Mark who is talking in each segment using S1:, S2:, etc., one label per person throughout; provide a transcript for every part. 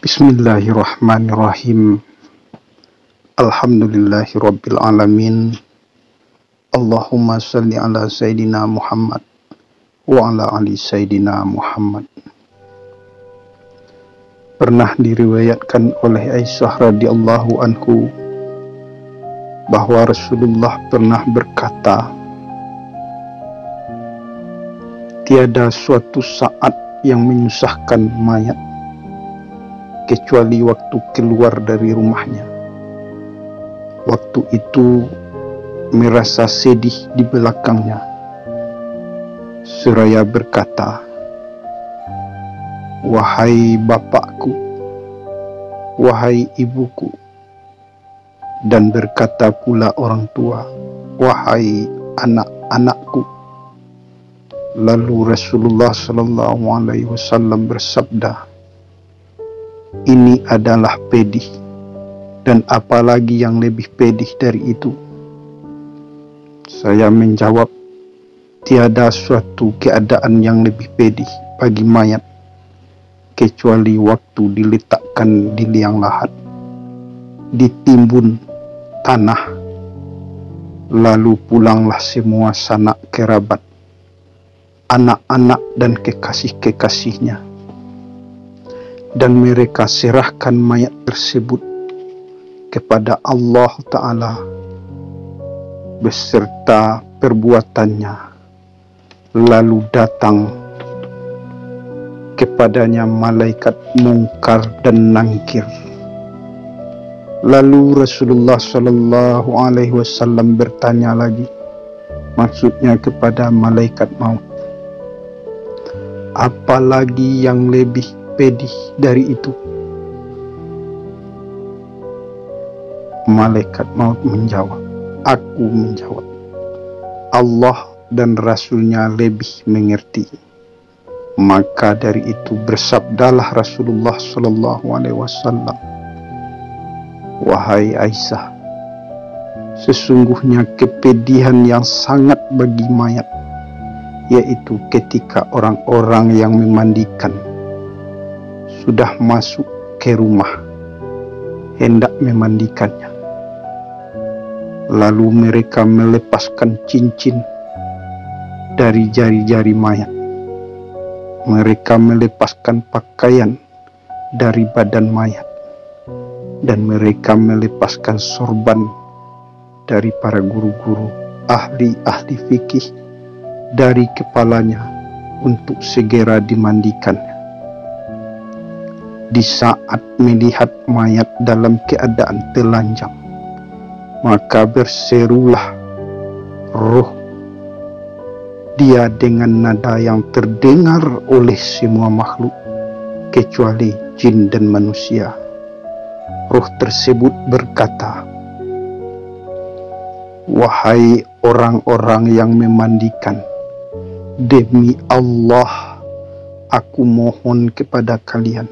S1: Bismillahirrahmanirrahim. Alhamdulillahirabbil alamin. Allahumma shalli ala Sayyidina Muhammad wa ala ali Sayyidina Muhammad. Pernah diriwayatkan oleh Aisyah radhiyallahu anhu bahwa Rasulullah pernah berkata, tiada suatu saat yang menyusahkan mayat kecuali waktu keluar dari rumahnya. Waktu itu merasa sedih di belakangnya, seraya berkata, wahai bapakku, wahai ibuku, dan berkata pula orang tua, wahai anak-anakku. Lalu Rasulullah SAW bersabda, ini adalah pedih, dan apalagi yang lebih pedih dari itu. Saya menjawab, tiada suatu keadaan yang lebih pedih bagi mayat kecuali waktu diletakkan di liang lahat, ditimbun tanah, lalu pulanglah semua sanak kerabat, anak-anak dan kekasih-kekasihnya, dan mereka serahkan mayat tersebut kepada Allah Ta'ala beserta perbuatannya. Lalu datang kepadanya malaikat mungkar dan nangkir. Lalu Rasulullah SAW bertanya lagi, maksudnya kepada malaikat maut, apalagi yang lebih pedih dari itu? Malaikat maut menjawab, aku menjawab, Allah dan Rasulnya lebih mengerti. Maka dari itu bersabdalah Rasulullah SAW, wahai Aisyah, sesungguhnya kepedihan yang sangat bagi mayat, yaitu ketika orang-orang yang memandikan sudah masuk ke rumah, hendak memandikannya, lalu mereka melepaskan cincin dari jari-jari mayat, mereka melepaskan pakaian dari badan mayat, dan mereka melepaskan sorban dari para guru-guru ahli-ahli fikih dari kepalanya untuk segera dimandikan. Di saat melihat mayat dalam keadaan telanjang, maka berserulah roh dia dengan nada yang terdengar oleh semua makhluk kecuali jin dan manusia. Roh tersebut berkata, wahai orang-orang yang memandikan, demi Allah, aku mohon kepada kalian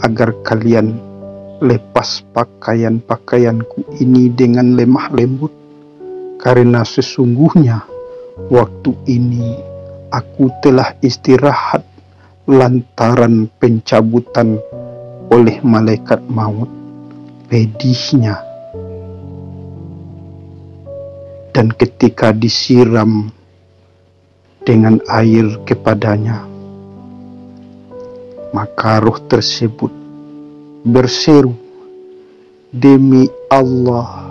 S1: agar kalian lepas pakaian-pakaianku ini dengan lemah lembut, karena sesungguhnya waktu ini aku telah istirahat lantaran pencabutan oleh malaikat maut pedihnya. Dan ketika disiram dengan air kepadanya, maka roh tersebut berseru, demi Allah,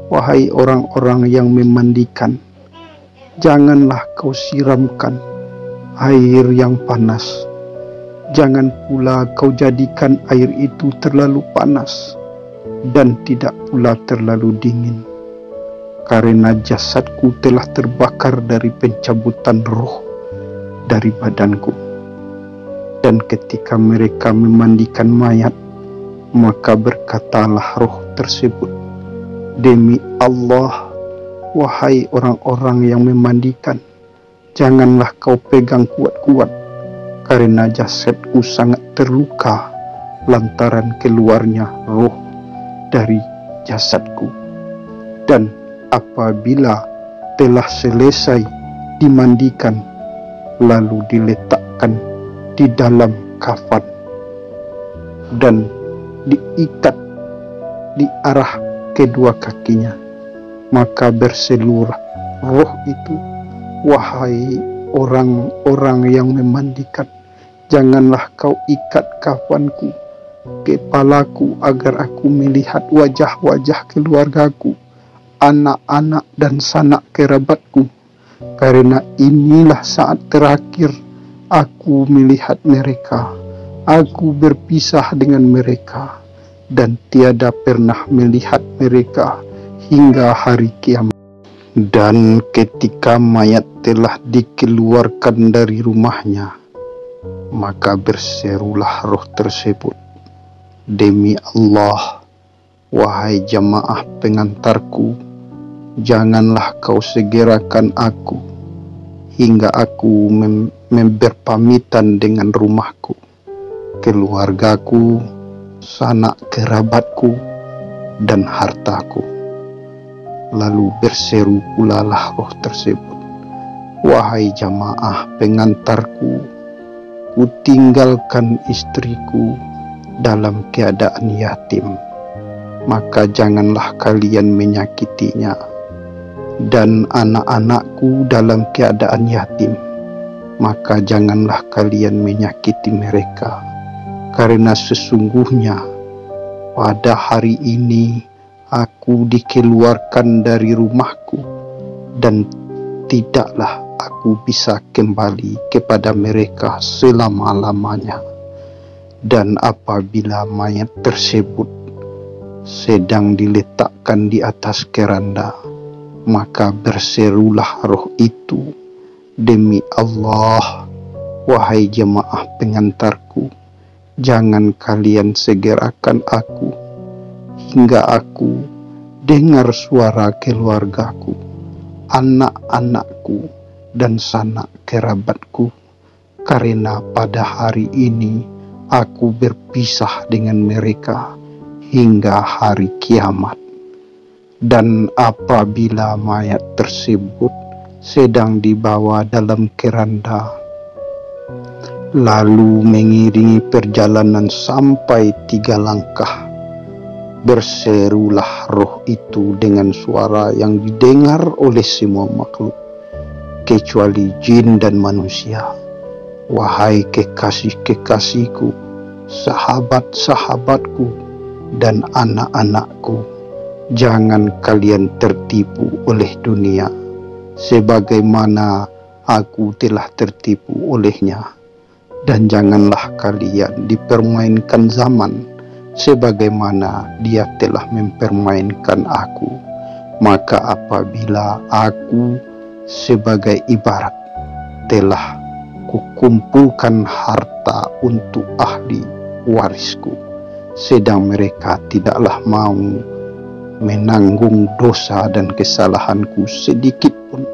S1: wahai orang-orang yang memandikan, janganlah kau siramkan air yang panas, jangan pula kau jadikan air itu terlalu panas dan tidak pula terlalu dingin, karena jasadku telah terbakar dari pencabutan roh dari badanku. Dan ketika mereka memandikan mayat, maka berkatalah roh tersebut, demi Allah, wahai orang-orang yang memandikan, Janganlah kau pegang kuat-kuat, karena jasadku sangat terluka lantaran keluarnya roh dari jasadku. Dan apabila telah selesai dimandikan, lalu diletakkan di dalam kafan dan diikat di arah kedua kakinya, maka berseluruh roh itu, wahai orang-orang yang memandikan, janganlah kau ikat kafanku kepalaku agar aku melihat wajah-wajah keluargaku, anak-anak dan sanak kerabatku, karena inilah saat terakhir aku melihat mereka. Aku berpisah dengan mereka dan tiada pernah melihat mereka hingga hari kiamat. Dan ketika mayat telah dikeluarkan dari rumahnya, maka berserulah roh tersebut, demi Allah, wahai jamaah pengantarku, janganlah kau segerakan aku hingga aku berpamitan dengan rumahku, keluargaku, sanak kerabatku, dan hartaku. Lalu berseru pula lah roh tersebut, wahai jamaah pengantarku, kutinggalkan istriku dalam keadaan yatim, maka janganlah kalian menyakitinya, dan anak-anakku dalam keadaan yatim, maka janganlah kalian menyakiti mereka, karena sesungguhnya pada hari ini aku dikeluarkan dari rumahku dan tidaklah aku bisa kembali kepada mereka selama-lamanya. Dan apabila mayat tersebut sedang diletakkan di atas keranda, maka berserulah roh itu, demi Allah, wahai jemaah pengantarku, jangan kalian segerakan aku hingga aku dengar suara keluargaku, anak-anakku, dan sanak kerabatku, karena pada hari ini aku berpisah dengan mereka hingga hari kiamat. Dan apabila mayat tersebut sedang dibawa dalam keranda, lalu mengiringi perjalanan sampai 3 langkah, berserulah roh itu dengan suara yang didengar oleh semua makhluk, kecuali jin dan manusia. Wahai kekasih-kekasihku, sahabat-sahabatku, dan anak-anakku, jangan kalian tertipu oleh dunia, sebagaimana aku telah tertipu olehnya. Dan janganlah kalian dipermainkan zaman, sebagaimana dia telah mempermainkan aku. Maka apabila aku sebagai ibarat telah kukumpulkan harta untuk ahli warisku, sedang mereka tidaklah mau menanggung dosa dan kesalahanku sedikit pun,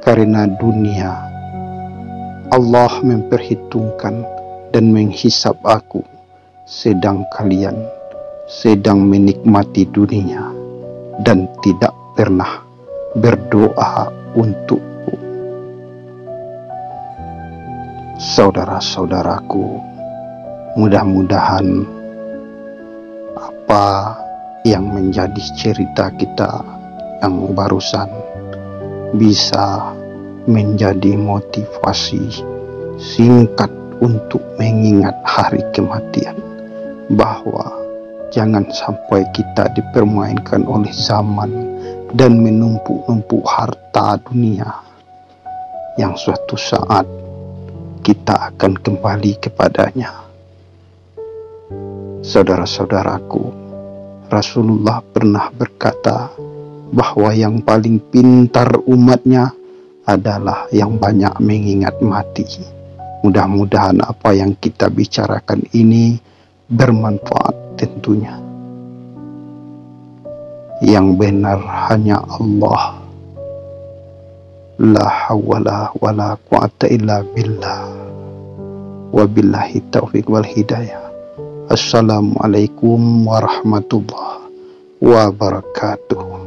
S1: karena dunia Allah memperhitungkan dan menghisap aku, sedang kalian sedang menikmati dunia dan tidak pernah berdoa untukku. Saudara-saudaraku, mudah-mudahan apa yang menjadi cerita kita yang barusan bisa menjadi motivasi singkat untuk mengingat hari kematian, bahwa jangan sampai kita dipermainkan oleh zaman dan menumpuk-numpuk harta dunia yang suatu saat kita akan kembali kepadanya. Saudara-saudaraku, Rasulullah pernah berkata bahwa yang paling pintar umatnya adalah yang banyak mengingat mati. Mudah-mudahan apa yang kita bicarakan ini bermanfaat tentunya. Yang benar hanya Allah. La hawla wala quwata illa billah. Wabillahi taufiq wal hidayah. Assalamualaikum warahmatullahi wabarakatuh.